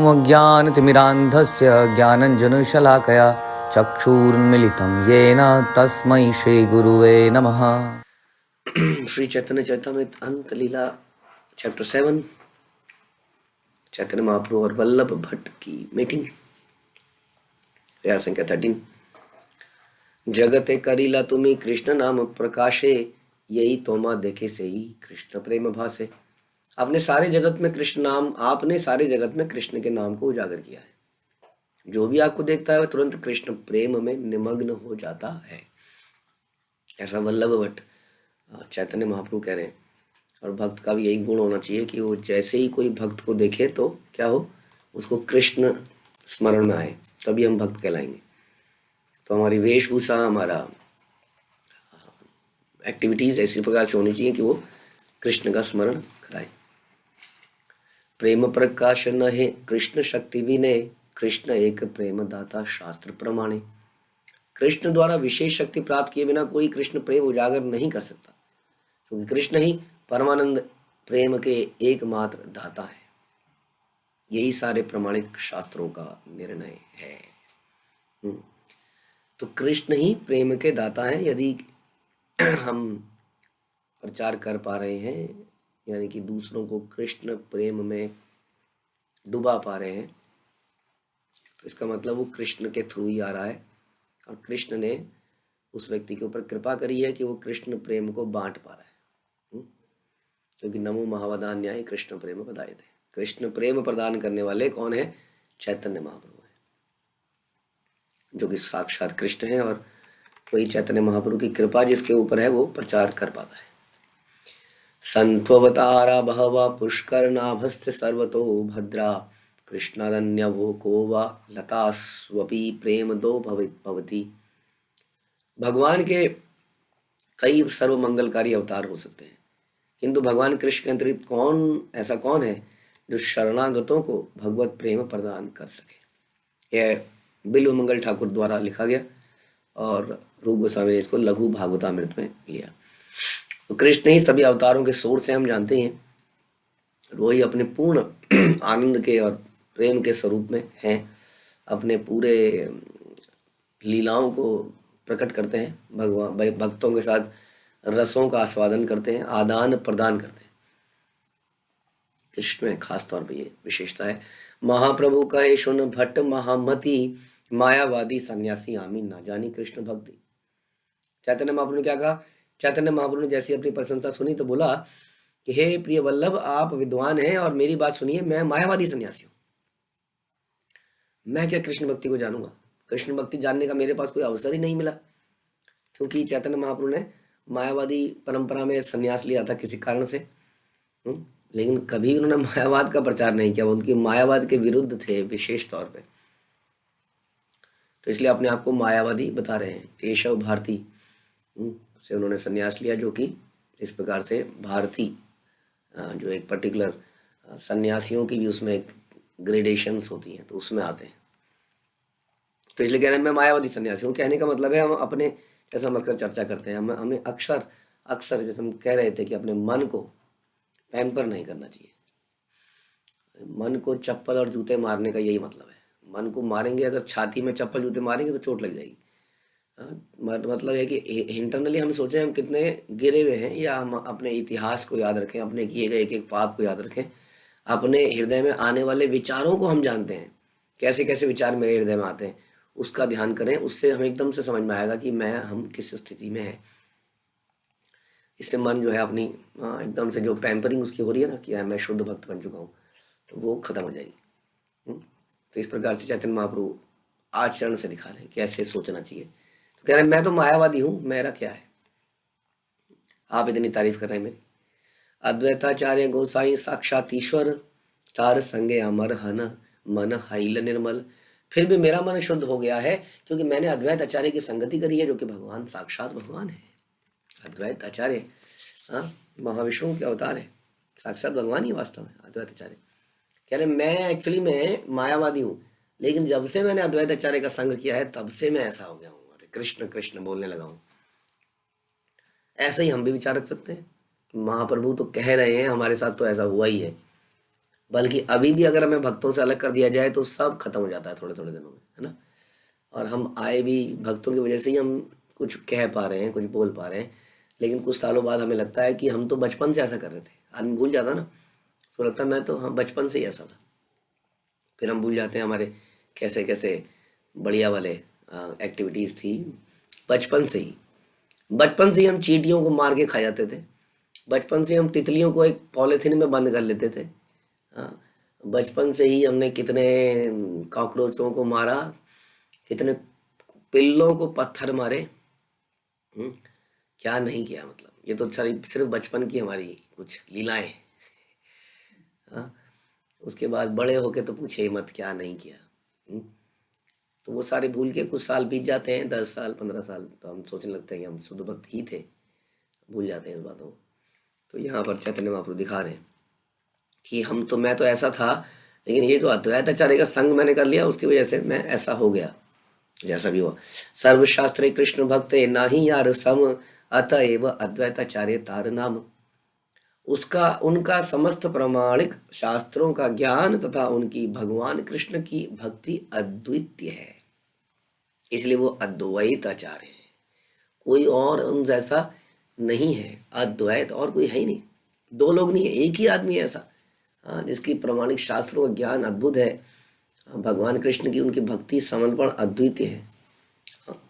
अज्ञानतिमिरान्धस्य ज्ञानञ्जनशलाकया चक्षुरुन्मिलितं येन तस्मै श्रीगुरुवे नमः। श्री चैतन्य चरितामृत अंत लीला चैप्टर 7 चैतन्य महाप्रभु और वल्लभ भट्ट की मीटिंग। प्यार संख्या 13। जगते करीला तुम्ही कृष्ण नाम प्रकाशे, यही तोमा देखे से ही कृष्ण प्रेम भासे। आपने सारे जगत में कृष्ण के नाम को उजागर किया है। जो भी आपको देखता है वह तुरंत कृष्ण प्रेम में निमग्न हो जाता है। ऐसा वल्लभ भट्ट चैतन्य महाप्रभु कह रहे हैं। और भक्त का भी यही गुण होना चाहिए कि वो जैसे ही कोई भक्त को देखे तो क्या हो, उसको कृष्ण स्मरण में आए, तभी हम भक्त कहलाएंगे। तो हमारी वेशभूषा, हमारा एक्टिविटीज ऐसी प्रकार से होनी चाहिए कि वो कृष्ण का स्मरण कराए। प्रेम प्रकाश न है कृष्ण शक्ति विनय, कृष्ण एक प्रेम दाता शास्त्र प्रमाणे। कृष्ण द्वारा विशेष शक्ति प्राप्त किए बिना कोई कृष्ण प्रेम उजागर नहीं कर सकता, क्योंकि कृष्ण ही परमानंद प्रेम के एकमात्र दाता है। यही सारे प्रमाणिक शास्त्रों का निर्णय है। तो कृष्ण ही प्रेम के दाता हैं। यदि हम प्रचार कर पा रहे हैं, यानी कि दूसरों को कृष्ण प्रेम में डुबा पा रहे हैं, तो इसका मतलब वो कृष्ण के थ्रू ही आ रहा है और कृष्ण ने उस व्यक्ति के ऊपर कृपा करी है कि वो कृष्ण प्रेम को बांट पा रहा है। क्योंकि नमो महावदान्याय कृष्ण प्रेम प्रदाय थे। कृष्ण प्रेम प्रदान करने वाले कौन है? चैतन्य महाप्रभु है, जो कि साक्षात कृष्ण है। और वही चैतन्य महाप्रभु की कृपा जिसके ऊपर है वो प्रचार कर पाता है। संत्ववतारा बहवा पुष्कर नाभस्य सर्वतो भद्रा, कृष्णादन्य वो को वा लता स्वपी प्रेम दो भवती। भगवान के कई सर्व मंगलकारी अवतार हो सकते हैं, किंतु भगवान कृष्ण के अतिरिक्त कौन है जो शरणागतों को भगवत प्रेम प्रदान कर सके। यह बिल्व मंगल ठाकुर द्वारा लिखा गया और रूप गोस्वामी ने इसको लघु भागवतामृत में लिया। तो कृष्ण ही सभी अवतारों के सोर्स से हम जानते हैं। वही अपने पूर्ण आनंद के और प्रेम के स्वरूप में हैं, अपने पूरे लीलाओं को प्रकट करते हैं, भगवान भक्तों के साथ रसों का आस्वादन करते हैं, आदान प्रदान करते हैं। कृष्ण में खास तौर पे ये विशेषता है। महाप्रभु कहे सुन भट्ट महामति, मायावादी सन्यासी आमी ना जानी कृष्ण भक्ति। चैतन्य महाप्रभु ने क्या कहा? चैतन्य महाप्रभु ने जैसी अपनी प्रशंसा सुनी तो बोला कि हे प्रिय वल्लभ, आप विद्वान हैं और मेरी बात सुनिए, मैं मायावादी सन्यासी हूं। मैं क्या कृष्ण भक्ति को जानूंगा? कृष्ण भक्ति जानने का मेरे पास कोई अवसर ही नहीं मिला, क्योंकि चैतन्य महाप्रभु ने मायावादी परंपरा में संन्यास लिया था किसी कारण से। लेकिन कभी उन्होंने मायावाद का प्रचार नहीं किया, उनकी मायावाद के विरुद्ध थे विशेष तौर पे। तो इसलिए अपने आप को मायावादी बता रहे हैं। केशव भारती से उन्होंने संन्यास लिया, जो कि इस प्रकार से भारती जो एक पर्टिकुलर सन्यासियों की भी उसमें एक ग्रेडेशंस होती हैं, तो उसमें आते हैं। तो इसलिए कह रहे हैं मैं मायावादी सन्यासी हूँ। कहने का मतलब है हम अपने, जैसा हम अक्सर चर्चा करते हैं, हमें अक्सर जैसे हम कह रहे थे कि अपने मन को पैम्पर नहीं करना चाहिए। मन को चप्पल और जूते मारने का यही मतलब है। मन को मारेंगे, अगर छाती में चप्पल जूते मारेंगे तो चोट लग जाएगी। मतलब है कि इंटरनली हम सोचें हम कितने गिरे हुए हैं, या हम अपने इतिहास को याद रखें, अपने किए गए एक एक पाप को याद रखें, अपने हृदय में आने वाले विचारों को हम जानते हैं, कैसे कैसे विचार मेरे हृदय में आते हैं, उसका ध्यान करें। उससे हमें एकदम से समझ में आएगा कि हम किस स्थिति में है। इससे मन जो है अपनी एकदम से जो पैम्परिंग उसकी हो रही है ना कि मैं शुद्ध भक्त बन चुका हूँ, तो वो खत्म हो जाएगी। तो इस प्रकार से चैतन्य महाप्रभु आचरण से दिखा रहे हैं कैसे सोचना चाहिए। तो कह रहे हैं मैं तो मायावादी हूँ, मेरा क्या है? आप इतनी तारीफ कर रहे हैं मेरी। अद्वैताचार्य गोसाई साक्षात ईश्वर, तार संगे अमर हन मन हाइल निर्मल। फिर भी मेरा मन शुद्ध हो गया है, क्योंकि मैंने अद्वैत आचार्य की संगति करी है, जो कि भगवान साक्षात भगवान है। अद्वैत आचार्य महाविष्णु के अवतार है, साक्षात भगवान ही वास्तव में अद्वैत आचार्य। कह रहे मैं एक्चुअली मैं मायावादी हूँ, लेकिन जब से मैंने अद्वैत आचार्य का संग किया है तब से मैं ऐसा हो गया हूँ, कृष्ण कृष्ण बोलने लगा हूँ। ऐसा ही हम भी विचार रख सकते हैं। महाप्रभु तो कह रहे हैं, हमारे साथ तो ऐसा हुआ ही है। बल्कि अभी भी अगर हमें भक्तों से अलग कर दिया जाए तो सब खत्म हो जाता है थोड़े थोड़े दिनों में, है ना। और हम आए भी भक्तों की वजह से ही, हम कुछ कह पा रहे हैं, कुछ बोल पा रहे हैं। लेकिन कुछ सालों बाद हमें लगता है कि हम तो बचपन से ऐसा कर रहे थे। आदमी भूल जाता ना, तो लगता है मैं तो, हाँ, बचपन से ही ऐसा था। फिर हम भूल जाते हैं हमारे कैसे कैसे बढ़िया वाले एक्टिविटीज़ थी बचपन से ही। बचपन से ही हम चींटियों को मार के खा जाते थे। बचपन से हम तितलियों को एक पॉलीथीन में बंद कर लेते थे। हाँ, बचपन से ही हमने कितने कॉकरोचों को मारा, कितने पिल्लों को पत्थर मारे। हम्म, क्या नहीं किया, मतलब ये तो सारी सिर्फ बचपन की हमारी कुछ लीलाएं हैं। हाँ, उसके बाद बड़े होके तो पूछे ही मत क्या नहीं किया। हम्म, तो वो सारे भूल के कुछ साल बीत जाते हैं, 10 साल 15 साल, तो हम सोचने लगते हैं कि हम शुद्ध भक्त ही थे, भूल जाते हैं इस बातों को। तो यहाँ पर चैतन्य महाप्रभु दिखा रहे हैं कि हम तो, मैं तो ऐसा था, लेकिन ये जो अद्वैताचार्य का संग मैंने कर लिया उसकी वजह से मैं ऐसा हो गया जैसा भी हुआ। सर्वशास्त्रे कृष्ण भक्त नाही यार सम, अतएव अद्वैताचार्य तार नाम। उसका, उनका समस्त प्रामाणिक शास्त्रों का ज्ञान तथा उनकी भगवान कृष्ण की भक्ति अद्वितीय है, इसलिए वो अद्वैत आचार्य है। कोई और उन जैसा नहीं है, अद्वैत और कोई है ही नहीं। दो लोग नहीं है, एक ही आदमी है ऐसा, हाँ, जिसकी प्रामाणिक शास्त्रों का ज्ञान अद्भुत है। हाँ, भगवान कृष्ण की उनकी भक्ति समर्पण अद्वितीय है। हाँ,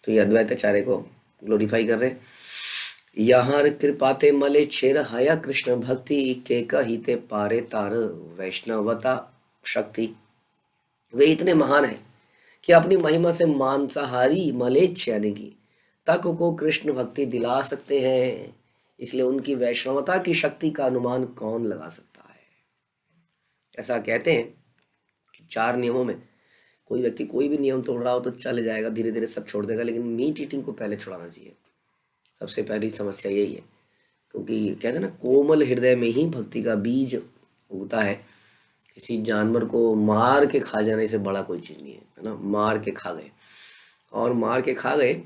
तो ये अद्वैताचार्य को ग्लोरीफाई कर रहे हैं। यहाँ कृपाते मले छेर हया कृष्ण भक्ति के कहिते पारे तार वैष्णवता शक्ति। वे इतने महान हैं कि अपनी महिमा से मांसाहारी मलेच्छ यानी कि तक को कृष्ण भक्ति दिला सकते हैं। इसलिए उनकी वैष्णवता की शक्ति का अनुमान कौन लगा सकता है। ऐसा कहते हैं कि 4 नियमों में कोई व्यक्ति कोई भी नियम तोड़ रहा हो तो चल जाएगा, धीरे धीरे सब छोड़ देगा, लेकिन मीट ईटिंग को पहले छुड़ाना चाहिए। सबसे पहली समस्या यही है, क्योंकि कहते हैं ना, कोमल हृदय में ही भक्ति का बीज उगता है। किसी जानवर को मार के खा जाने से बड़ा कोई चीज़ नहीं है ना। मार के खा गए, और मार के खा गए।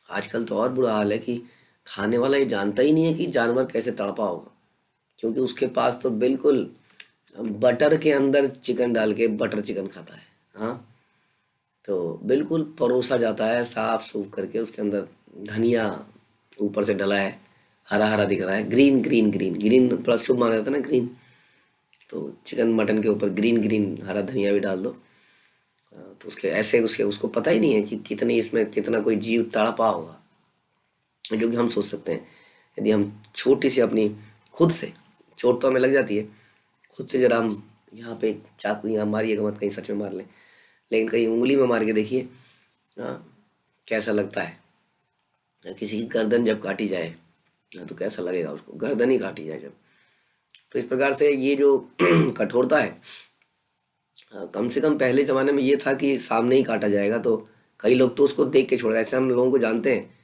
आजकल तो और बुरा हाल है कि खाने वाला ये जानता ही नहीं है कि जानवर कैसे तड़पा होगा, क्योंकि उसके पास तो बिल्कुल बटर के अंदर चिकन डाल के बटर चिकन खाता है। हाँ, तो बिल्कुल परोसा जाता है साफ सूफ करके, उसके अंदर धनिया ऊपर से डला है, हरा हरा दिख रहा है, green green green green plus शुभ माना जाता है ना, ग्रीन। तो चिकन मटन के ऊपर ग्रीन ग्रीन हरा धनिया भी डाल दो, तो उसके ऐसे उसको पता ही नहीं है कि कितनी इसमें कितना कोई जीव तड़पा होगा। जो कि हम सोच सकते हैं, यदि हम छोटी सी अपनी खुद से, चोट तो हमें लग जाती है, खुद से जरा हम यहाँ पे चाकू यहाँ मारिएगा मत, कहीं सच में मार लें, लेकिन कहीं उंगली में मार के देखिए, हाँ, कैसा लगता है। किसी की गर्दन जब काटी जाए, हाँ, तो कैसा लगेगा उसको, गर्दन ही काटी जाए जब। तो इस प्रकार से ये जो कठोरता है, कम से कम पहले ज़माने में ये था कि सामने ही काटा जाएगा, तो कई लोग तो उसको देख के छोड़ गए। ऐसे हम लोगों को जानते हैं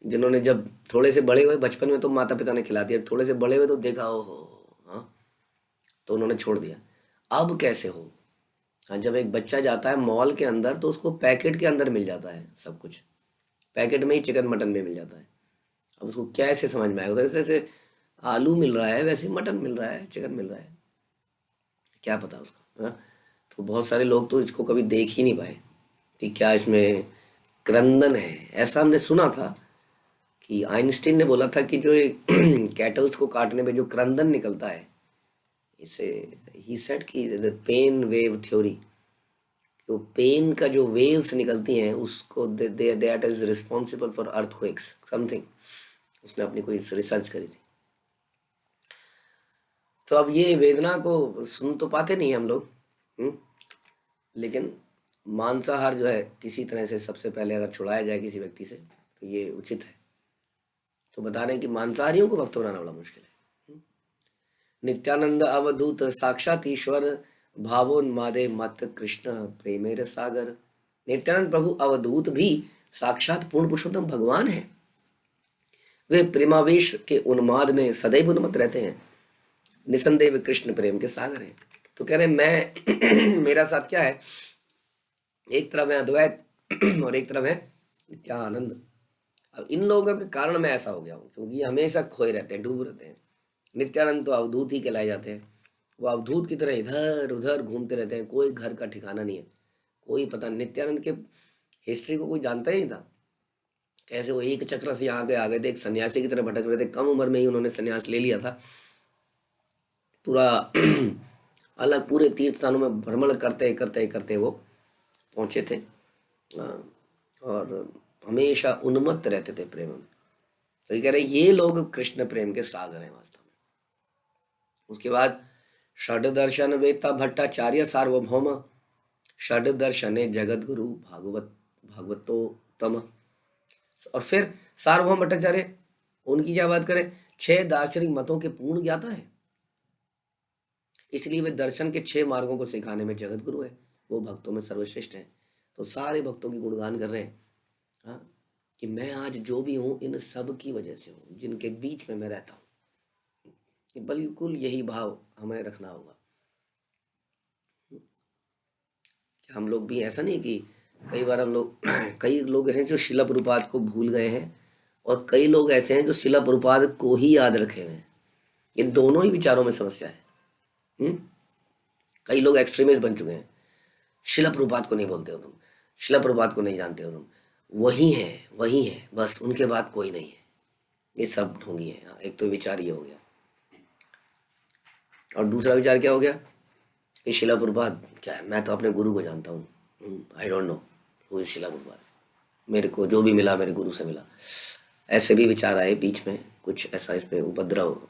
जिन्होंने जब थोड़े से बड़े हुए, बचपन में तो माता पिता ने खिला दिया, थोड़े से बड़े हुए तो देखा, ओहो, हाँ, तो उन्होंने छोड़ दिया। अब कैसे हो, हाँ, जब एक बच्चा जाता है मॉल के अंदर तो उसको पैकेट के अंदर मिल जाता है सब कुछ, पैकेट में ही चिकन मटन में मिल जाता है। अब उसको कैसे समझ में आएगा, जैसे जैसे आलू मिल रहा है वैसे ही मटन मिल रहा है, चिकन मिल रहा है, क्या पता उसको, हाँ। तो बहुत सारे लोग तो इसको कभी देख ही नहीं पाए कि क्या इसमें क्रंदन है। ऐसा हमने सुना था कि आइंस्टीन ने बोला था कि जो कैटल्स को काटने में जो क्रंदन निकलता है, इसे ही सेड कि पेन वेव थ्योरी, तो पेन का जो वेव्स निकलती हैं उसको that is responsible for earthquakes something, उसने अपनी कोई रिसर्च करी थी। तो अब ये वेदना को सुन तो पाते नहीं हम लोग, लेकिन मांसाहार जो है किसी तरह से सबसे पहले अगर छुड़ाया जाए किसी व्यक्ति से तो ये उचित है। तो बता रहे हैं कि मांसाहारियों को भक्त बनाना बड़ा मुश्किल है। नित्यानंद अवधूत साक्षात ईश्वर, भावोन्मादे मत कृष्ण प्रेमेर सागर। नित्यानंद प्रभु अवधूत भी साक्षात पूर्ण पुरुषोत्तम भगवान है। वे प्रेमावेश के उन्माद में सदैव उन्मत्त रहते हैं। निसंदेह वे कृष्ण प्रेम के सागर हैं। तो कह रहे मैं मेरा साथ क्या है, एक तरफ है अद्वैत और एक तरफ है नित्यानंद। अब इन लोगों के कारण मैं ऐसा हो गया हूँ, क्योंकि ये हमेशा खोए रहते हैं, डूब रहते हैं। नित्यानंद तो अवधूत ही कहलाए जाते हैं, वो अवधूत की तरह इधर उधर घूमते रहते हैं, कोई घर का ठिकाना नहीं है, कोई पता नहीं। नित्यानंद के हिस्ट्री को कोई जानता ही नहीं था, कैसे वो एक चक्र से यहाँ पे आ गए थे, एक सन्यासी की तरह भटक रहे थे, कम उम्र में ही उन्होंने सन्यास ले लिया था। पूरा अलग पूरे तीर्थ स्थानों में भ्रमण करते करते करते वो पहुंचे थे। हाँ, और हमेशा उन्मत्त रहते थे प्रेम में। तो ये कह रहे ये लोग कृष्ण प्रेम के सागर हैं वास्तव में। उसके बाद षड दर्शन वेता भट्टाचार्य सार्वभौम, षड दर्शने जगत गुरु भागवतोत्तम। और फिर सार्वभौम भट्टाचार्य, उनकी क्या बात करें, 6 दार्शनिक मतों के पूर्ण ज्ञाता है, इसलिए वे दर्शन के 6 मार्गों को सिखाने में जगत गुरु है, वो भक्तों में सर्वश्रेष्ठ है। तो सारे भक्तों की गुणगान कर रहे हैं। हाँ, कि मैं आज जो भी हूँ इन सब की वजह से हूँ, जिनके बीच में मैं रहता हूँ। कि बिल्कुल यही भाव हमें रखना होगा। कि हम लोग भी ऐसा नहीं कि कई बार हम लोग कई लोग हैं जो शिला प्रभुपाद को भूल गए हैं, और कई लोग ऐसे हैं जो शिला प्रभुपाद को ही याद रखे हुए हैं। इन दोनों ही विचारों में समस्या है। कई लोग एक्सट्रीमिस्ट बन चुके हैं, शिला प्रभुपाद को नहीं बोलते हो तुम, शिला प्रभुपाद को नहीं जानते हो तुम, वही है बस, उनके बाद कोई नहीं है, ये सब ढोंगी है। हाँ, एक तो विचार ये हो गया, और दूसरा विचार क्या हो गया कि शिला प्रभुपाद क्या है, मैं तो अपने गुरु को जानता हूँ, I don't know who is शिला प्रभुपाद, मेरे को जो भी मिला मेरे गुरु से मिला। ऐसे भी विचार आए बीच में, कुछ ऐसा इस पे उपद्रव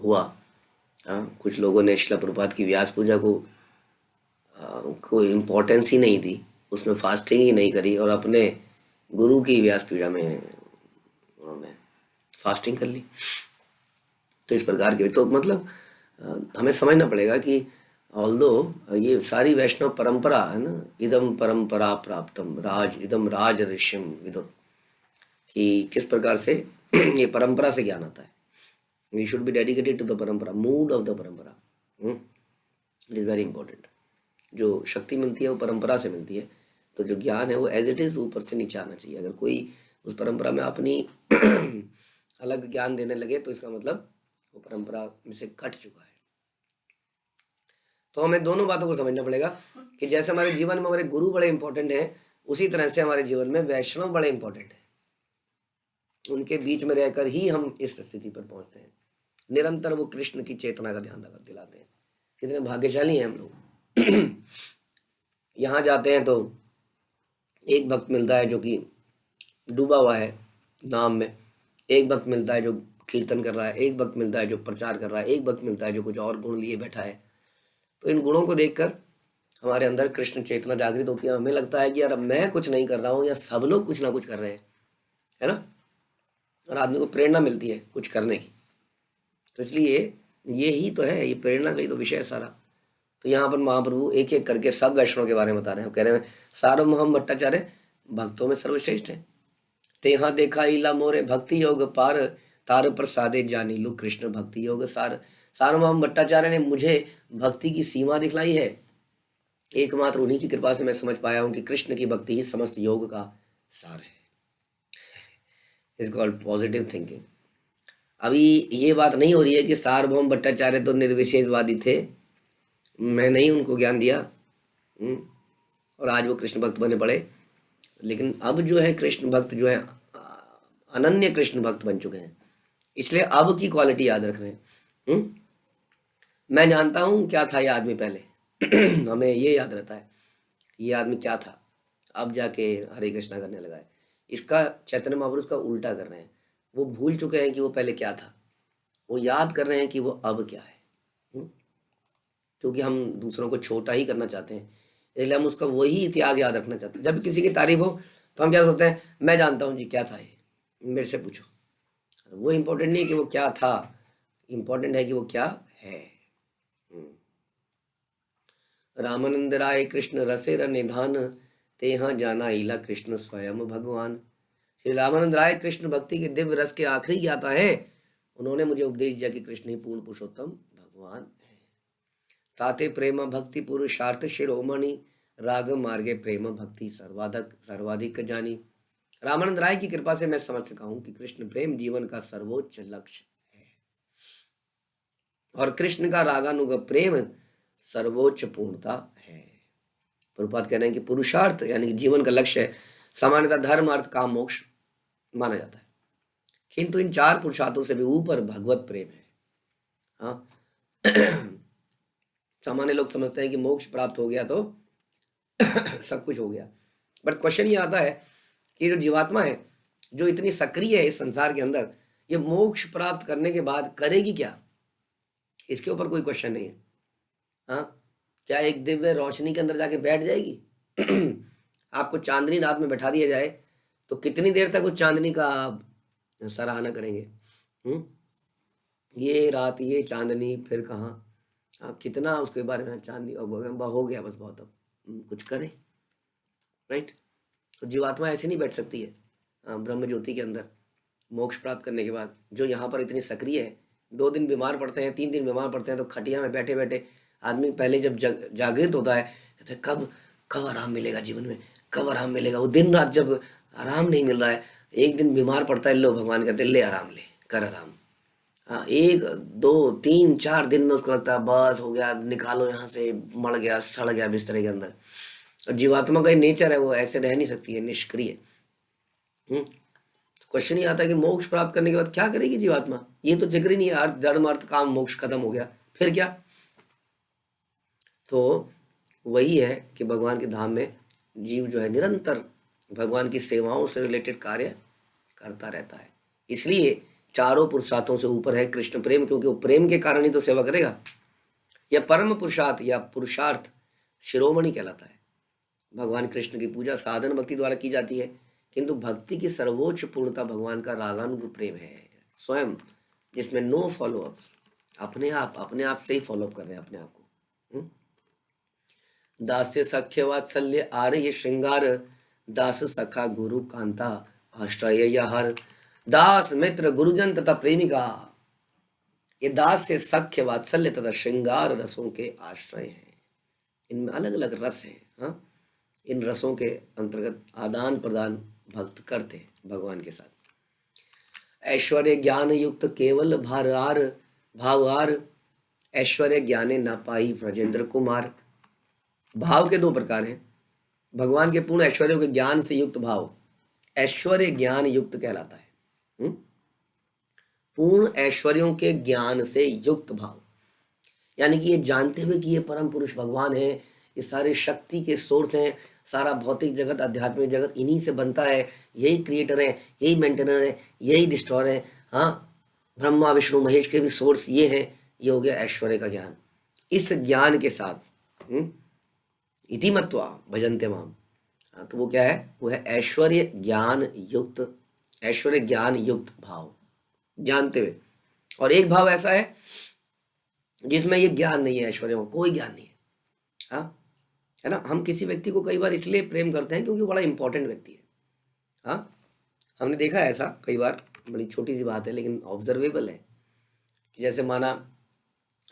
हुआ। हाँ, कुछ लोगों ने शिला प्रभुपाद की व्यास पूजा को कोई इम्पोर्टेंस ही नहीं दी, उसमें फास्टिंग ही नहीं करी, और अपने गुरु की व्यास पूजा में उन्होंने फास्टिंग कर ली। तो इस प्रकार के तो मतलब हमें समझना पड़ेगा कि ऑल्दो ये सारी वैष्णव परंपरा है ना, इदम परंपरा प्राप्तम राज इदम राज ऋषिम विदुर, कि किस प्रकार से ये परंपरा से ज्ञान आता है। We should be dedicated to the parampara, mood of the parampara, it is very important. जो शक्ति मिलती है वो परंपरा से मिलती है, तो जो ज्ञान है वो एज इट इज़ ऊपर से नीचे आना चाहिए। अगर कोई उस परंपरा में अपनी अलग ज्ञान देने लगे तो इसका मतलब वो परंपरा में से कट चुका है। तो हमें दोनों बातों को समझना पड़ेगा कि जैसे हमारे जीवन में हमारे गुरु बड़े इंपॉर्टेंट हैं, उसी तरह से हमारे जीवन में वैष्णव बड़े इंपॉर्टेंट हैं। उनके बीच में रहकर ही हम इस स्थिति पर पहुंचते हैं। निरंतर वो कृष्ण की चेतना का ध्यान दिलाते हैं। कितने भाग्यशाली हैं हम लोग। यहाँ जाते हैं तो एक भक्त मिलता है जो कि डूबा हुआ है नाम में, एक भक्त मिलता है जो कीर्तन कर रहा है, एक भक्त मिलता है जो प्रचार कर रहा है, एक भक्त मिलता है जो कुछ और गुण लिए बैठा है। तो इन गुणों को देखकर हमारे अंदर कृष्ण चेतना जागृत होती है। हमें लगता है कि यार मैं कुछ नहीं कर रहा हूँ, या सब लोग कुछ ना कुछ कर रहे हैं, है ना, और आदमी को प्रेरणा मिलती है कुछ करने की। तो इसलिए ये ही तो है, ये प्रेरणा का ही तो विषय है सारा। तो यहाँ पर महाप्रभु एक एक करके सब वैष्णव के बारे में बता रहे हैं। कह रहे हैं सार्वभौम भट्टाचार्य भक्तों में सर्वश्रेष्ठ है। तेहा देखा इला मोरे भक्ति योग पार, तार प्रसादे जानी लू कृष्ण भक्ति योग सार। सार्वभौम भट्टाचार्य ने मुझे भक्ति की सीमा दिखलाई है। एकमात्र उन्हीं की कृपा से मैं समझ पाया हूं कि कृष्ण की भक्ति ही समस्त योग का सार है। Is called positive thinking. अभी ये बात नहीं हो रही है कि सार्वभौम भट्टाचार्य तो निर्विशेषवादी थे, मैं नहीं उनको ज्ञान दिया, और आज वो कृष्ण भक्त बने पड़े। लेकिन अब जो है कृष्ण भक्त जो है अनन्य कृष्ण भक्त बन चुके हैं, इसलिए अब की क्वालिटी याद रख रहे हैं। मैं जानता हूं क्या था ये आदमी पहले। हमें ये याद रहता है ये आदमी क्या था, अब जाके हरे कृष्णा करने लगा है। इसका चैतन्य महाप्रभु उसका उल्टा कर रहे हैं। वो भूल चुके हैं कि वो पहले क्या था, वो याद कर रहे हैं कि वो अब क्या है। क्योंकि हम दूसरों को छोटा ही करना चाहते हैं, इसलिए हम उसका वही इतिहास याद रखना चाहते हैं। जब किसी की तारीफ हो तो हम क्या सोचते हैं, मैं जानता हूँ जी क्या था ये, मेरे से पूछो। वो इम्पोर्टेंट नहीं है कि वो क्या था, इम्पोर्टेंट है कि वो क्या है। रामानंद राय कृष्ण रसेर निधान, तेहा जाना इला कृष्ण स्वयं भगवान। श्री रामानंद राय कृष्ण भक्ति के दिव्य रस के आखिरी ज्ञाता है। उन्होंने मुझे उपदेश दिया कि कृष्ण ही पूर्ण पुरुषोत्तम भगवान है। ताते प्रेम भक्ति पुरुषार्थ शिरोमणि, राग मार्गे प्रेम भक्ति सर्वाधिक जानी। रामानंद राय की कृपा से मैं समझ सका हूं कि कृष्ण प्रेम जीवन का सर्वोच्च लक्ष्य है। और कृष्ण का रागानुग प्रेम सर्वोच्च पूर्णता है। प्रभुपाद कह रहे हैं कि पुरुषार्थ यानी कि जीवन का लक्ष्य है सामान्यतः धर्म अर्थ काम मोक्ष माना जाता है, किंतु इन चार पुरुषार्थों से भी ऊपर भगवत प्रेम है। हाँ सामान्य लोग समझते हैं कि मोक्ष प्राप्त हो गया तो सब कुछ हो गया, बट क्वेश्चन ये आता है कि जो जीवात्मा है जो इतनी सक्रिय है इस संसार के अंदर, ये मोक्ष प्राप्त करने के बाद करेगी क्या, इसके ऊपर कोई क्वेश्चन नहीं है। हाँ क्या एक दिव्य रोशनी के अंदर जाके बैठ जाएगी? आपको चांदनी रात में बैठा दिया जाए तो कितनी देर तक उस चांदनी का आप सराहना करेंगे? ये रात ये चांदनी फिर कहाँ, कितना उसके बारे में चांदनी हो गया बस बहुत, अब कुछ करें, राइट। तो जीवात्मा ऐसे नहीं बैठ सकती है ब्रह्म ज्योति के अंदर मोक्ष प्राप्त करने के बाद। जो यहाँ पर इतनी सक्रिय है, 2 दिन बीमार पड़ते हैं 3 दिन बीमार पड़ते हैं तो खटिया में बैठे बैठे आदमी पहले जब जागृत होता है कहते कब कब आराम मिलेगा जीवन में, कब आराम मिलेगा। वो दिन रात जब आराम नहीं मिल रहा है, एक दिन बीमार पड़ता है, लो भगवान कहते ले आराम, ले कर आराम। हाँ 1 2 3 4 दिन में उसको लगता है बस हो गया, निकालो यहाँ से, मर गया सड़ गया बिस्तर के अंदर। और जीवात्मा का नेचर है, वो ऐसे रह नहीं सकती है निष्क्रिय। क्वेश्चन ही आता है कि मोक्ष प्राप्त करने के बाद क्या करेगी जीवात्मा? ये तो जिक्र ही नहीं है, अर्थ धर्म अर्थ काम मोक्ष खत्म हो गया, फिर क्या? तो वही है कि भगवान के धाम में जीव जो है निरंतर भगवान की सेवाओं से रिलेटेड कार्य करता रहता है। इसलिए चारों पुरुषार्थों से ऊपर है कृष्ण प्रेम, क्योंकि वो प्रेम के कारण ही तो सेवा करेगा। यह परम पुरुषार्थ या पुरुषार्थ शिरोमणि कहलाता है। भगवान कृष्ण की पूजा साधन भक्ति द्वारा की जाती है, किंतु भक्ति की सर्वोच्च पूर्णता भगवान का रागानुग प्रेम है स्वयं, जिसमें नो फॉलोअप, अपने आप से ही फॉलोअप कर रहे हैं अपने आप को। दास्य सख्य वात्सल्य आर्य श्रृंगार, दास सखा गुरु कांता आश्रय हर। दास मित्र गुरुजन तथा प्रेमिका, ये दास से सख्य वात्सल्य तथा श्रृंगार रसों के आश्रय हैं। इनमें अलग अलग रस हैं। हाँ इन रसों के अंतर्गत आदान प्रदान भक्त करते हैं भगवान के साथ। ऐश्वर्य ज्ञान युक्त केवल भावार, ऐश्वर्य ज्ञाने न पाई व्रजेंद्र कुमार। भाव के 2 प्रकार हैं। भगवान के पूर्ण ऐश्वर्यों के ज्ञान से युक्त भाव ऐश्वर्य ज्ञान युक्त कहलाता है। पूर्ण ऐश्वर्यों के ज्ञान से युक्त भाव, यानी कि ये जानते हुए कि ये परम पुरुष भगवान है, ये सारे शक्ति के सोर्स हैं, सारा भौतिक जगत आध्यात्मिक जगत इन्हीं से बनता है, यही क्रिएटर है, यही मेंटेनर है, यही डिस्ट्रॉयर है। हाँ ब्रह्मा विष्णु महेश के भी सोर्स ये हैं। ये हो गया ऐश्वर्य का ज्ञान। इस ज्ञान के साथ इति मत्वा भजन्ते माम, हाँ तो वो क्या है? वो है ऐश्वर्य ज्ञान युक्त भाव, जानते हुए। और एक भाव ऐसा है जिसमें ये ज्ञान नहीं है, ऐश्वर्य में कोई ज्ञान नहीं है। हाँ है ना। हम किसी व्यक्ति को कई बार इसलिए प्रेम करते हैं क्योंकि बड़ा इंपॉर्टेंट व्यक्ति है। हाँ हमने देखा है ऐसा कई बार, बड़ी छोटी सी बात है लेकिन ऑब्जर्वेबल है। जैसे माना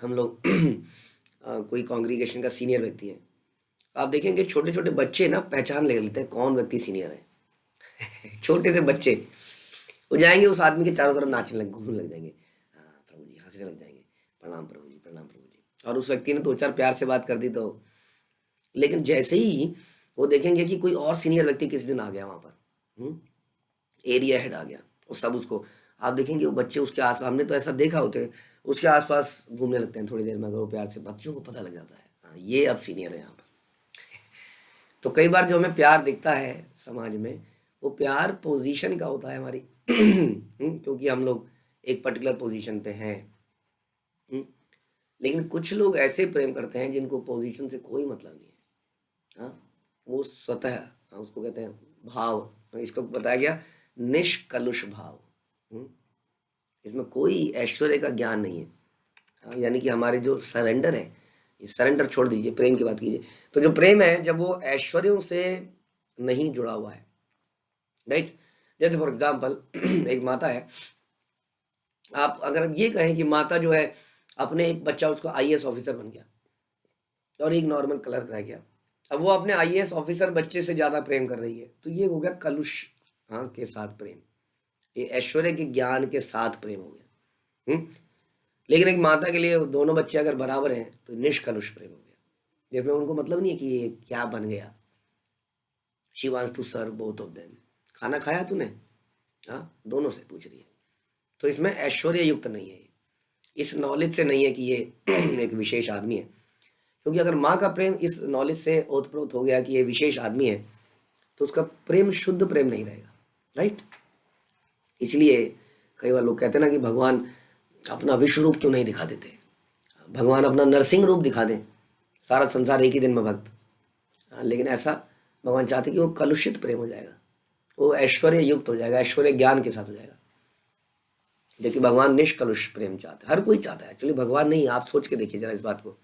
हम लोग कोई कांग्रीगेशन का सीनियर व्यक्ति है, आप देखेंगे छोटे छोटे बच्चे ना पहचान ले लेते हैं कौन व्यक्ति सीनियर है। छोटे से बच्चे वो जाएंगे उस आदमी के चारों तरफ नाचने लग, घूमने लग जाएंगे, हाँ प्रभु जी, हंसने लग जाएंगे, प्रणाम प्रभु जी, प्रणाम प्रभु जी। और उस व्यक्ति ने 2-4 प्यार से बात कर दी तो, लेकिन जैसे ही वो देखेंगे कि कोई और सीनियर व्यक्ति किसी दिन आ गया वहां पर, एरिया हेड आ गया, और सब उसको आप देखेंगे वो बच्चे उसके आस, हमने तो ऐसा देखा होते हैं, उसके आसपास घूमने लगते हैं थोड़ी देर में। अगर वो प्यार से, बच्चों को पता लग जाता है हाँ ये अब सीनियर है यहाँ पर। तो कई बार जो हमें प्यार दिखता है समाज में, वो प्यार पोजीशन का होता है हमारी, क्योंकि हम लोग एक पर्टिकुलर पोजीशन पे हैं। लेकिन कुछ लोग ऐसे प्रेम करते हैं जिनको पोजीशन से कोई मतलब नहीं है। हाँ वो स्वतः, उसको कहते हैं भाव, इसको बताया गया निष्कलुष भाव। इसमें कोई ऐश्वर्य का ज्ञान नहीं है। यानी कि हमारे जो सरेंडर है, ये सरेंडर छोड़ दीजिए, प्रेम की बात कीजिए। तो जो प्रेम है जब वो ऐश्वर्यों से नहीं जुड़ा हुआ है, राइट। जैसे फॉर एग्जाम्पल एक माता है, आप अगर ये कहें कि माता जो है अपने एक बच्चा उसको आईएएस ऑफिसर बन गया और एक नॉर्मल क्लर्क रह गया, अब वो अपने आईएएस ऑफिसर बच्चे से ज्यादा प्रेम कर रही है, तो ये हो गया कलुष के साथ प्रेम, ये ऐश्वर्य के ज्ञान के साथ प्रेम हो गया। लेकिन एक माता के लिए दोनों बच्चे अगर बराबर हैं तो निष्कलुष प्रेम हो गया, जिसमें उनको मतलब नहीं है कि ये क्या बन गया। She wants to serve both of them. खाना खाया तूने? हाँ, दोनों से पूछ रही है। तो इसमें ऐश्वर्य युक्त नहीं है, इस नॉलेज से नहीं है कि ये एक विशेष आदमी है, क्योंकि अगर माँ का प्रेम इस नॉलेज से ओतप्रोत हो गया कि ये विशेष आदमी है तो उसका प्रेम शुद्ध प्रेम नहीं रहेगा, राइट। इसलिए कई बार लोग कहते हैं ना कि भगवान अपना विश्व रूप क्यों नहीं दिखा देते, भगवान अपना नरसिंह रूप दिखा दें, सारा संसार एक ही दिन में भक्त। लेकिन ऐसा भगवान चाहते कि वो कलुषित प्रेम हो जाएगा, वो ऐश्वर्य युक्त हो जाएगा, ऐश्वर्य ज्ञान के साथ हो जाएगा। देखिए भगवान निष्कलुष प्रेम चाहते हैं, हर कोई चाहता है एक्चुअली, भगवान नहीं, आप सोच के देखिए जरा इस बात को।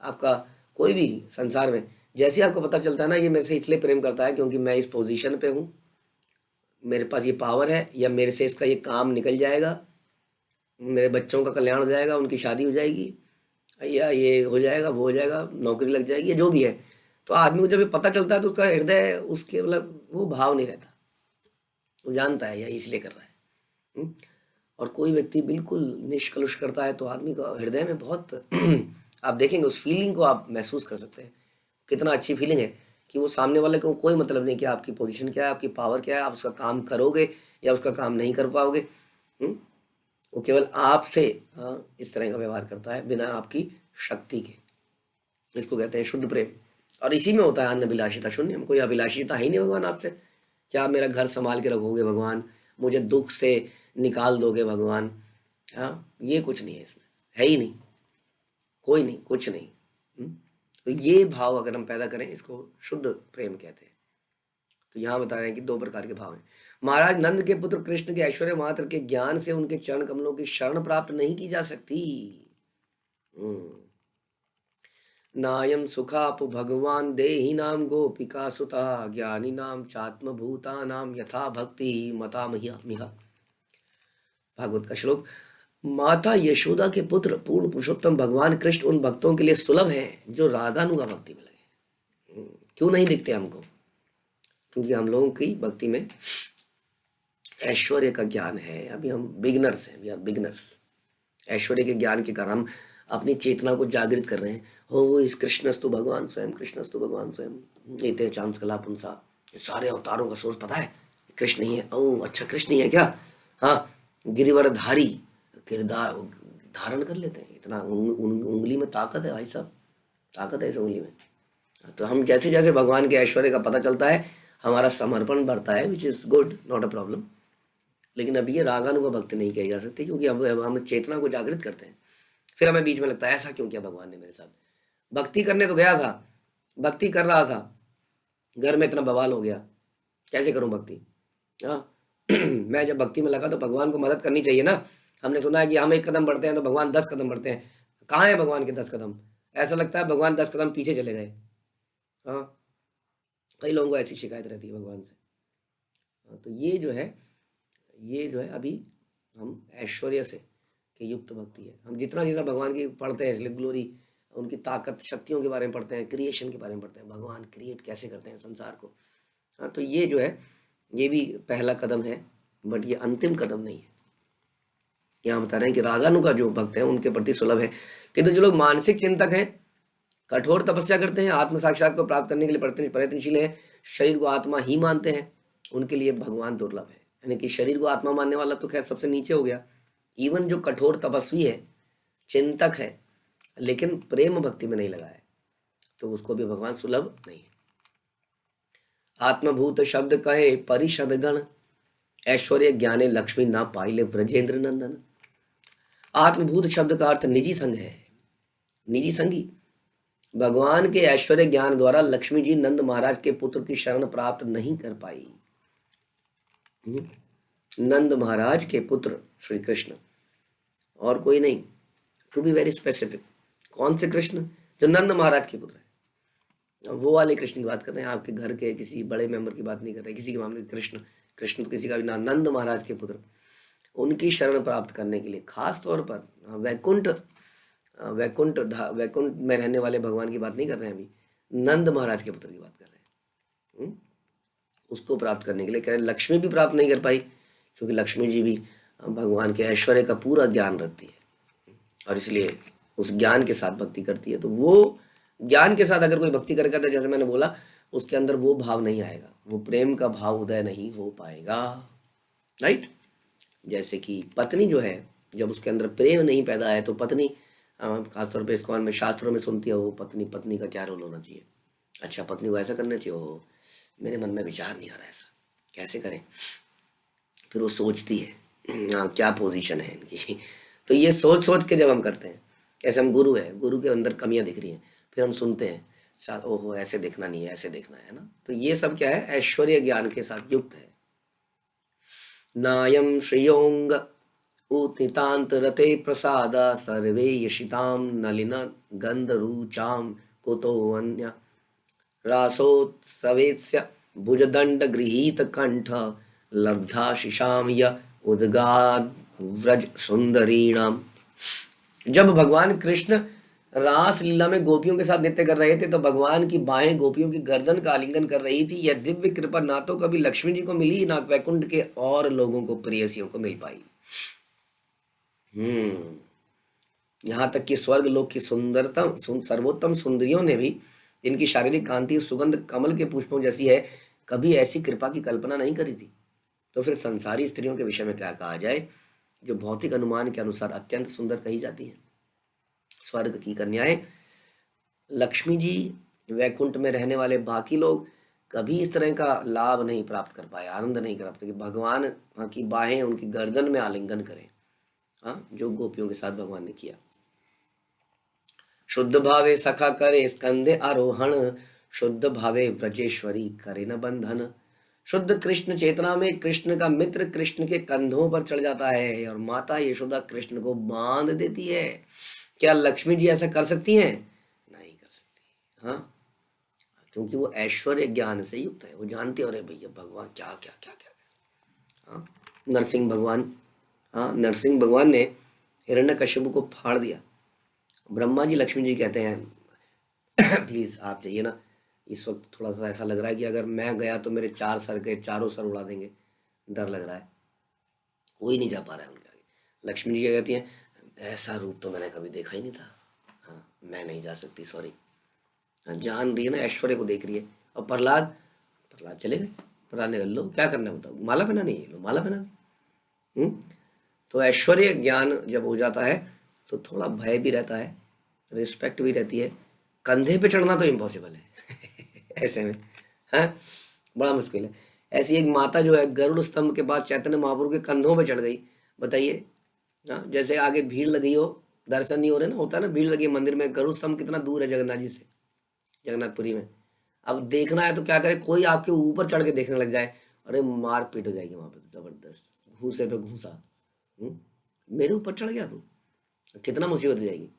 आपका कोई भी संसार में जैसे आपको पता चलता है ना ये मेरे से इसलिए प्रेम करता है क्योंकि मैं इस पोजीशन पे हूँ, मेरे पास ये पावर है, या मेरे से इसका ये काम निकल जाएगा, मेरे बच्चों का कल्याण हो जाएगा, उनकी शादी हो जाएगी, या ये हो जाएगा, वो हो जाएगा, नौकरी लग जाएगी, या जो भी है। तो आदमी को जब ये पता चलता है तो उसका हृदय उसके मतलब वो भाव नहीं रहता, वो जानता है या इसलिए कर रहा है। और कोई व्यक्ति बिल्कुल निष्कलुष करता है तो आदमी का हृदय में बहुत आप देखेंगे उस फीलिंग को आप महसूस कर सकते हैं, कितना अच्छी फीलिंग है कि वो सामने वाले को कोई मतलब नहीं कि आपकी पोजीशन क्या है, आपकी पावर क्या है, आप उसका काम करोगे या उसका काम नहीं कर पाओगे। वो केवल आपसे इस तरह का व्यवहार करता है बिना आपकी शक्ति के। इसको कहते हैं शुद्ध प्रेम। और इसी में होता है अनभिलाषिता शून्य, कोई अभिलाषिता ही नहीं भगवान आपसे। क्या आप मेरा घर संभाल के रखोगे भगवान, मुझे दुख से निकाल दोगे भगवान, ये कुछ नहीं है, इसमें है ही नहीं, कोई नहीं, कुछ नहीं। तो ये भाव अगर हम पैदा करें इसको शुद्ध प्रेम कहते हैं। तो यहाँ बता रहे हैं कि 2 प्रकार के भाव हैं। महाराज नंद के पुत्र कृष्ण के ऐश्वर्य मात्र के ज्ञान से उनके चरण कमलों की शरण प्राप्त नहीं की जा सकती। नायम सुखाप भगवान देहि नाम गोपिका सुता ज्ञानी नाम चात्म भूता नाम यथा भक्ति मता मिहा। भागवत का श्लोक। माता यशोदा के पुत्र पूर्ण पुरुषोत्तम भगवान कृष्ण उन भक्तों के लिए सुलभ हैं जो रागानुगा भक्ति में लगे। क्यों नहीं दिखते हमको? क्योंकि हम लोगों की भक्ति में ऐश्वर्य का ज्ञान है, अभी हम बिगनर्स हैं, वी आर बिगनर्स। ऐश्वर्य के ज्ञान के कारण हम अपनी चेतना को जागृत कर रहे हैं। हो इस कृष्णस्तु भगवान स्वयं, कृष्णस्तु भगवान स्वयं एते चांस कला पुंसा, सारे अवतारों का सोर्स पता है कृष्ण ही है। ओ अच्छा, कृष्ण ही है क्या? हाँ, गिरिवरधारी किरदार धारण कर लेते हैं, इतना उंगली में ताकत है भाई साहब, ताकत है इस उंगली में। तो हम जैसे जैसे भगवान के ऐश्वर्य का पता चलता है हमारा समर्पण बढ़ता है, which is good, not a problem. लेकिन अभी ये रागानुगा भक्ति नहीं कही जा सकती, क्योंकि अब हम चेतना को जागृत करते हैं, फिर हमें बीच में लगता है ऐसा क्यों किया भगवान ने मेरे साथ। भक्ति करने तो गया था, भक्ति कर रहा था, घर में इतना बवाल हो गया, कैसे करूं भक्ति? हाँ मैं जब भक्ति में लगा तो भगवान को मदद करनी चाहिए ना। हमने सुना है कि हम 1 कदम बढ़ते हैं तो भगवान 10 कदम बढ़ते हैं। कहाँ है भगवान के 10 कदम? ऐसा लगता है भगवान 10 कदम पीछे चले गए। हाँ, कई लोगों को ऐसी शिकायत रहती है भगवान से। तो ये जो है अभी हम ऐश्वर्य से के युक्त भक्ति है। हम जितना जितना भगवान की पढ़ते हैं, इसलिए ग्लोरी, उनकी ताकत शक्तियों के बारे में पढ़ते हैं, क्रिएशन के बारे में पढ़ते हैं, भगवान क्रिएट कैसे करते हैं संसार को। हाँ, तो ये जो है ये भी पहला कदम है, बट ये अंतिम कदम नहीं है। यहाँ बता रहे हैं कि रागानुगा जो भक्त हैं उनके प्रति सुलभ है। किंतु जो लोग मानसिक चिंतक हैं, कठोर तपस्या करते हैं, आत्म साक्षात को प्राप्त करने के लिए प्रयत्नशील हैं, शरीर को आत्मा ही मानते हैं, उनके लिए भगवान दुर्लभ है। यानी कि शरीर को आत्मा मानने वाला तो खैर सबसे नीचे हो गया। इवन जो कठोर तपस्वी है, चिंतक है, लेकिन प्रेम भक्ति में नहीं लगा है, तो उसको भी भगवान सुलभ नहीं है। आत्मभूत शब्द कहे परिषद गण, ऐश्वर्य ज्ञाने लक्ष्मी ना पाइले व्रजेंद्र नंदन। आत्मभूत शब्द का अर्थ निजी संग है, निजी संगी। भगवान के ऐश्वर्य ज्ञान द्वारा लक्ष्मी जी नंद महाराज के पुत्र की शरण प्राप्त नहीं कर पाई। नंद महाराज के पुत्र श्री कृष्ण, और कोई नहीं। टू बी वेरी स्पेसिफिक, कौन से कृष्ण? जो नंद महाराज के पुत्र है, वो वाले कृष्ण की बात कर रहे हैं, आपके घर के किसी बड़े मेंबर की बात नहीं कर रहे, किसी के मामले कृष्ण तो किसी का भी नाम, नंद महाराज के पुत्र, उनकी शरण प्राप्त करने के लिए खास तौर पर वैकुंठ में रहने वाले भगवान की बात नहीं कर रहे हैं, अभी नंद महाराज के पुत्र की बात कर रहे हैं। उसको प्राप्त करने के लिए कह रहे लक्ष्मी भी प्राप्त नहीं कर पाई, क्योंकि लक्ष्मी जी भी भगवान के ऐश्वर्य का पूरा ज्ञान रखती है और इसलिए उस ज्ञान के साथ भक्ति करती है। तो वो ज्ञान के साथ अगर कोई भक्ति करेगा तो जैसे मैंने बोला उसके अंदर वो भाव नहीं आएगा, वो प्रेम का भाव उदय नहीं हो पाएगा, राइट। जैसे कि पत्नी जो है, जब उसके अंदर प्रेम नहीं पैदा है तो पत्नी, खासतौर पे इस्कॉन में शास्त्रों में सुनती है वो पत्नी का क्या रोल होना चाहिए, अच्छा पत्नी को ऐसा करना चाहिए, ओ मेरे मन में विचार नहीं आ रहा ऐसा कैसे करें, फिर वो सोचती है हाँ क्या पोजीशन है इनकी तो ये सोच सोच के जब हम करते हैं, ऐसे हम गुरु है, गुरु के अंदर कमियां दिख रही हैं, फिर हम सुनते हैं शायद ओहो ऐसे देखना नहीं है ऐसे देखना है ना, तो ये सब क्या है, ऐश्वर्य ज्ञान के साथ युक्त है। नायम श्रियोंग उतनितांत रते प्रसाद सर्वे यशिताम नलिन गंध रुचाम कुतो अन्य रासोत्सवेत्स्य भुजदंड गृहीत कंठ लब्धा शिशाम य उद्गाद व्रज सुंदरीणाम। जब भगवान कृष्ण रास लीला में गोपियों के साथ नृत्य कर रहे थे तो भगवान की बाहें गोपियों की गर्दन का आलिंगन कर रही थी। यह दिव्य कृपा ना तो कभी लक्ष्मी जी को मिली ना वैकुंठ के और लोगों को, प्रेयसियों को मिल पाई। यहाँ तक कि स्वर्ग लोक की सुंदरतम सर्वोत्तम सुंदरियों ने भी, जिनकी शारीरिक कांति सुगंध कमल के पुष्पों जैसी है, कभी ऐसी कृपा की कल्पना नहीं करी थी। तो फिर संसारी स्त्रियों के विषय में क्या कहा जाए, जो भौतिक अनुमान के अनुसार अत्यंत सुंदर कही जाती है। स्वर्ग की कन्याएं, लक्ष्मी जी, वैकुंठ में रहने वाले बाकी लोग कभी इस तरह का लाभ नहीं प्राप्त कर पाए, आनंद नहीं कर पाए कि भगवान की बाहें उनकी गर्दन में आलिंगन करें, हाँ, जो गोपियों के साथ भगवान ने किया। शुद्ध भावे सखा करे स्कंदे आरोहण, शुद्ध भावे व्रजेश्वरी करे न बंधन। शुद्ध कृष्ण चेतना में कृष्ण का मित्र कृष्ण के कंधों पर चढ़ जाता है और माता यशोदा कृष्ण को बांध देती है। क्या लक्ष्मी जी ऐसा कर सकती हैं? नहीं कर सकती, हाँ, क्योंकि वो ऐश्वर्य ज्ञान से युक्त है, वो जानते हो, अरे भैया भगवान क्या क्या क्या क्या, हाँ। नरसिंह भगवान, हाँ, नरसिंह भगवान ने हिरण्यकश्यप को फाड़ दिया। ब्रह्मा जी लक्ष्मी जी कहते हैं प्लीज आप जाइए ना, इस वक्त थोड़ा सा ऐसा लग रहा है कि अगर मैं गया तो मेरे 4 सर के चारों सर उड़ा देंगे, डर लग रहा है, कोई नहीं जा पा रहा है उनके आगे। लक्ष्मी जी क्या कहती हैं, ऐसा रूप तो मैंने कभी देखा ही नहीं था, हाँ मैं नहीं जा सकती, सॉरी। जान रही है ना, ऐश्वर्य को देख रही है। और प्रहलाद, प्रहलाद चले गए, प्रहलाद ने लो क्या करना है बताओ, माला पहना नहीं है, लो माला पहना दी। तो ऐश्वर्य ज्ञान जब हो जाता है तो थोड़ा भय भी रहता है, रिस्पेक्ट भी रहती है। कंधे पे चढ़ना तो इम्पॉसिबल है ऐसे में, हाँ, बड़ा मुश्किल है। ऐसी एक माता जो है गरुड़ स्तंभ के बाद चैतन्य महाप्रभु के कंधों पे चढ़ गई, बताइए, हाँ, जैसे आगे भीड़ लगी हो, दर्शन नहीं हो रहे ना, होता है ना, भीड़ लगी है मंदिर में, गरुड़ स्तंभ कितना दूर है जगन्नाथ जी से, जगन्नाथपुरी में। अब देखना है तो क्या करे, कोई आपके ऊपर चढ़ के देखने लग जाए, अरे मार पीट हो जाएगी वहां पे तो जबरदस्त, घूसे पे घूसा। मेरे ऊपर चढ़ गया तू, कितना मुसीबत हो जाएगी।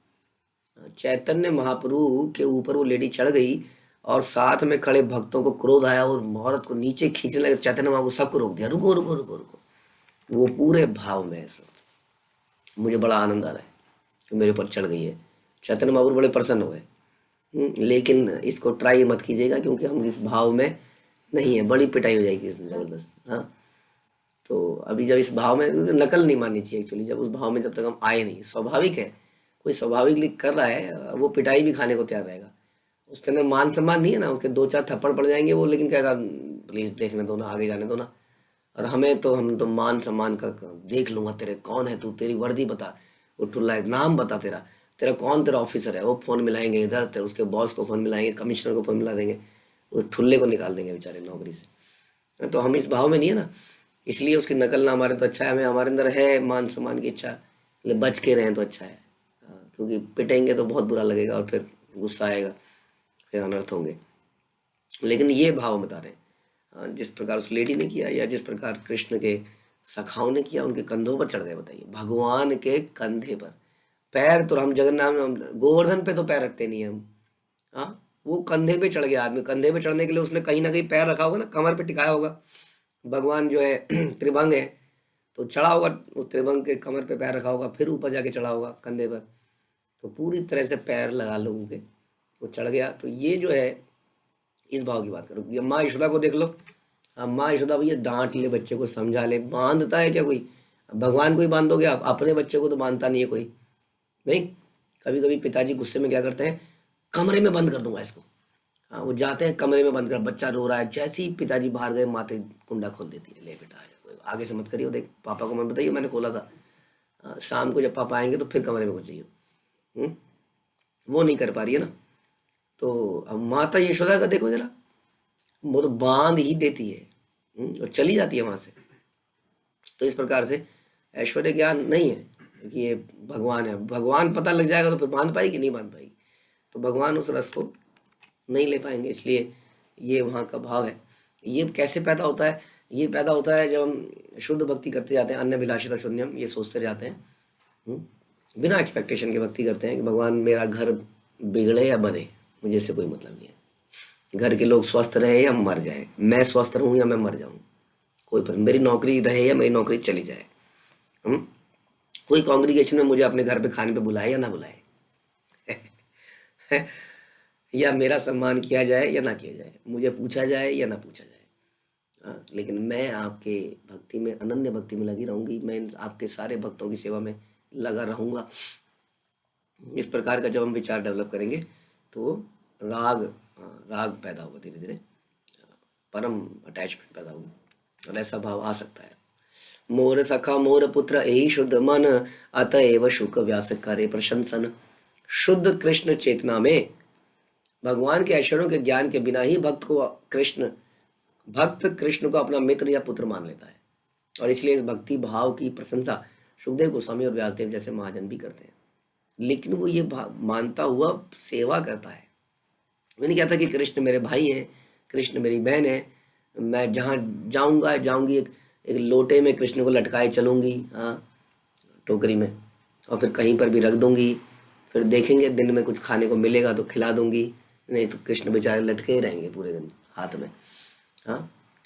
चैतन्य महाप्रभु के ऊपर वो लेडी चढ़ गई और साथ में खड़े भक्तों को क्रोध आया और औरत को नीचे खींचने लगे। चैतन्य महाप्रभु सबको रोक दिया, रुको रुको रुको रुको, वो पूरे भाव में है इस वक्त। मुझे बड़ा आनंद आ रहा है कि मेरे ऊपर चढ़ गई है। चैतन्य महाप्रभु बड़े प्रसन्न हो गए। लेकिन इसको ट्राई मत कीजिएगा क्योंकि हम इस भाव में नहीं है, बड़ी पिटाई हो जाएगी इसमें जबरदस्त, हाँ। तो अभी जब इस भाव में, नकल नहीं माननी चाहिए एक्चुअली, जब उस भाव में जब तक हम आए नहीं, स्वाभाविक है, कोई स्वाभाविकली कर रहा है वो पिटाई भी खाने को तैयार रहेगा। उसके अंदर मान सम्मान नहीं है ना, उसके 2-4 थप्पड़ पड़ जाएंगे वो, लेकिन कहेगा प्लीज देखने दो ना, आगे जाने दो ना। और हम तो मान सम्मान का देख लूंगा, तेरे कौन है तू, तेरी वर्दी बता, वो ठुल्ला है, नाम बता तेरा, तेरा कौन, तेरा ऑफिसर है, वो फोन मिलाएंगे इधर, तेरे उसके बॉस को फोन मिलाएंगे, कमिश्नर को फोन मिला देंगे, उस ठुल्ले को निकाल देंगे बेचारे नौकरी से। तो हम इस भाव में नहीं है ना, इसलिए उसकी नकल ना हमारे तो अच्छा है, हमें हमारे अंदर है मान सम्मान की इच्छा, ले बच के रहें तो अच्छा है, क्योंकि पिटेंगे तो बहुत बुरा लगेगा और फिर गुस्सा आएगा, फिर अनर्थ होंगे। लेकिन ये भाव बता रहे हैं, जिस प्रकार उस लेडी ने किया या जिस प्रकार कृष्ण के सखाओं ने किया, उनके कंधों पर चढ़ गए, बताइए, भगवान के कंधे पर। पैर तो हम जगन्नाथ गोवर्धन पे तो पैर रखते नहीं हम, हाँ, वो कंधे पे चढ़ गया आदमी। कंधे पे चढ़ने के लिए उसने कहीं ना कहीं पैर रखा होगा ना, कमर पे टिकाया होगा। भगवान जो है त्रिभंग है, तो चढ़ा होगा उस त्रिभंग के, कमर पे पैर रखा होगा, फिर ऊपर जाके चढ़ा होगा कंधे पर, तो पूरी तरह से पैर लगा लोगों के, वो चढ़ गया। तो ये जो है, इस भाव की बात करो। ये माँ यशोदा को देख लो, अब माँ यशोदा भैया डांट ले, बच्चे को समझा ले, बांधता है क्या कोई, भगवान को ही बांध दोगे आप, अपने बच्चे को तो बांधता नहीं है कोई। नहीं, कभी कभी पिताजी गुस्से में क्या करते हैं, कमरे में बंद कर दूंगा इसको। हाँ, वो जाते हैं कमरे में बंद कर, बच्चा रो रहा है, जैसे ही पिताजी बाहर गए माते कुंडा खोल देती है, ले बेटा आ जा, कोई आगे से मत करियो, देख पापा को मत बताइए मैंने खोला था। शाम को जब पापा आएंगे तो फिर कमरे में घुस जाइए। वो नहीं कर पा रही है ना। तो अब माता यशोदा का देखो जरा, वो तो बांध ही देती है और चली जाती है वहां से। तो इस प्रकार से ऐश्वर्य ज्ञान नहीं है कि ये भगवान है, भगवान पता लग जाएगा तो फिर बांध पाएगी, नहीं बांध पाएगी। तो भगवान उस रस को नहीं ले पाएंगे, इसलिए ये वहाँ का भाव है। ये कैसे पैदा होता है, ये पैदा होता है जब हम शुद्ध भक्ति करते जाते हैं, अन्य विलासिता शून्यम, ये सोचते जाते हैं, बिना एक्सपेक्टेशन के भक्ति करते हैं कि भगवान मेरा घर बिगड़े या बने, मुझे इससे कोई मतलब नहीं है, घर के लोग स्वस्थ रहे या मर जाए, मैं स्वस्थ रहूं या मैं मर जाऊं, कोई पर मेरी नौकरी रहे या मेरी नौकरी चली जाए, कोई कांग्रीगेशन में मुझे अपने घर पे खाने पे बुलाए या ना बुलाए या मेरा सम्मान किया जाए या ना किया जाए, मुझे पूछा जाए या ना पूछा जाए। लेकिन मैं आपके भक्ति में, अनन्य भक्ति में लगी रहूंगी, मैं आपके सारे भक्तों की सेवा में लगा रहूंगा। इस प्रकार का जब हम विचार डेवलप करेंगे तो राग पैदा होगा, धीरे धीरे परम अटैचमेंट पैदा होगी और ऐसा भाव आ सकता है। मोर सखा मोर पुत्र यही शुद्ध मन, अतएव शुक व्यास करे प्रशंसन। शुद्ध कृष्ण चेतना में भगवान के ऐश्वर्यों के ज्ञान के बिना ही भक्त कृष्ण को अपना मित्र या पुत्र मान लेता है, और इसलिए इस भक्ति भाव की प्रशंसा सुखदेव गोस्वामी और व्यासदेव जैसे महाजन भी करते हैं। लेकिन वो ये मानता हुआ सेवा करता है। मैं नहीं कहता कि कृष्ण मेरे भाई हैं, कृष्ण मेरी बहन है, मैं जहाँ जाऊंगा जाऊंगी एक लोटे में कृष्ण को लटकाए चलूंगी, टोकरी में, और फिर कहीं पर भी रख दूंगी, फिर देखेंगे दिन में कुछ खाने को मिलेगा तो खिला दूंगी, नहीं तो कृष्ण बेचारे लटके ही रहेंगे पूरे दिन हाथ में।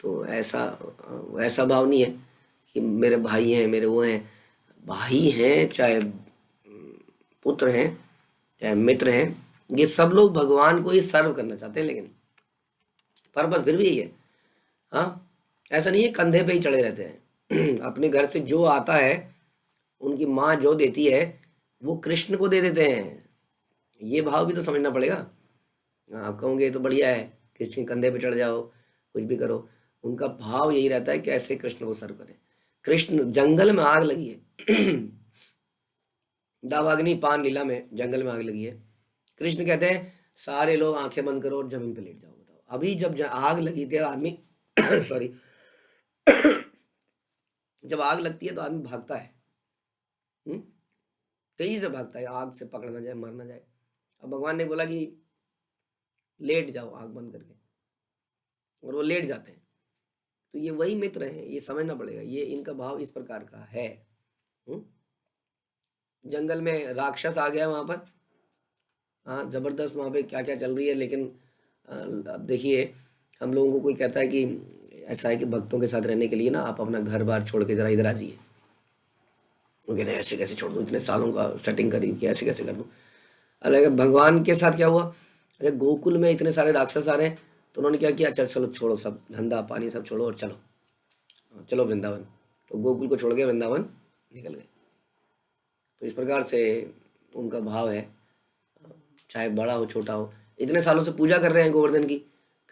तो ऐसा भाव नहीं है कि मेरे भाई हैं, मेरे वो हैं। भाई हैं, चाहे पुत्र हैं, चाहे मित्र हैं, ये सब लोग भगवान को ही सर्व करना चाहते हैं, लेकिन पर्पस फिर भी यही है। ऐसा नहीं है कंधे पे ही चढ़े रहते हैं अपने घर से जो आता है, उनकी माँ जो देती है वो कृष्ण को दे देते हैं। ये भाव भी तो समझना पड़ेगा। आप कहोगे तो बढ़िया है, कृष्ण के कंधे पे चढ़ जाओ, कुछ भी करो, उनका भाव यही रहता है कि ऐसे कृष्ण को सर्व करें। कृष्ण, जंगल में आग लगी है दावाग्नि पान लीला में जंगल में आग लगी है, कृष्ण कहते हैं सारे लोग आंखें बंद करो और जमीन पे लेट जाओ। बताओ, अभी जब आग लगी थी आदमी सॉरी जब आग लगती है तो आदमी भागता है, तेजी से भागता है, आग से पकड़ ना जाए, मर ना जाए। अब भगवान ने बोला कि लेट जाओ आग बंद करके, और वो लेट जाते हैं। तो ये वही मित्र हैं, ये समझना पड़ेगा, ये इनका भाव इस प्रकार का है। जंगल में राक्षस आ गया वहां पर, जबरदस्त वहां पे क्या क्या चल रही है। लेकिन अब देखिए, हम लोगों को कोई कहता है कि ऐसा है कि भक्तों के साथ रहने के लिए ना आप अपना घर बार छोड़ के जरा इधर आ जाइए, वो कहते हैं ऐसे कैसे छोड़ दूँ, इतने सालों का सेटिंग करी कि ऐसे कैसे कर दूँ। अलग भगवान के साथ क्या हुआ, अरे गोकुल में इतने सारे राक्षस आ रहे हैं, तो उन्होंने क्या किया, अच्छा चलो छोड़ो, सब धंधा पानी सब छोड़ो और चलो वृंदावन। तो गोकुल को छोड़ के वृंदावन निकल गए। तो इस प्रकार से उनका भाव है, चाहे बड़ा हो छोटा हो। इतने सालों से पूजा कर रहे हैं गोवर्धन की,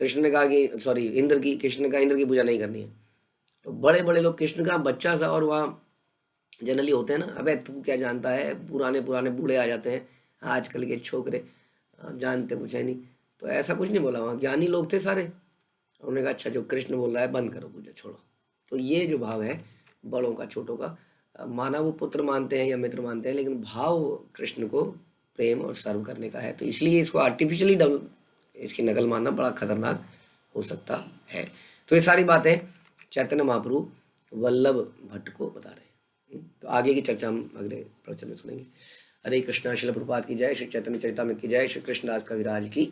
कृष्ण ने कहा कि सॉरी इंद्र की, कृष्ण ने कहा इंद्र की पूजा नहीं करनी है। तो बड़े बड़े लोग, कृष्ण का बच्चा सा, और वहाँ जनरली होते हैं ना, अबे तू क्या जानता है, पुराने पुराने बूढ़े आ जाते हैं, आजकल के छोकरे जानते कुछ है नहीं। तो ऐसा कुछ नहीं बोला, वहाँ ज्ञानी लोग थे सारे, उन्होंने कहा अच्छा जो कृष्ण बोल रहा है बंद करो पूजा, छोड़ो। तो ये जो भाव है बड़ों का छोटों का, माना वो पुत्र मानते हैं या मित्र मानते हैं, लेकिन भाव कृष्ण को प्रेम और सर्व करने का है। तो इसलिए इसको आर्टिफिशियली इसकी नकल मानना बड़ा खतरनाक हो सकता है। तो ये सारी बातें चैतन्य महाप्रभु वल्लभ भट्ट को बता रहे हैं। तो आगे की चर्चा हम अगले प्रवचन में सुनेंगे। हरे कृष्णा, श्रील प्रभुपाद की जय, श्री चैतन्य चरितामृत की जय, श्री कृष्णदास कविराज की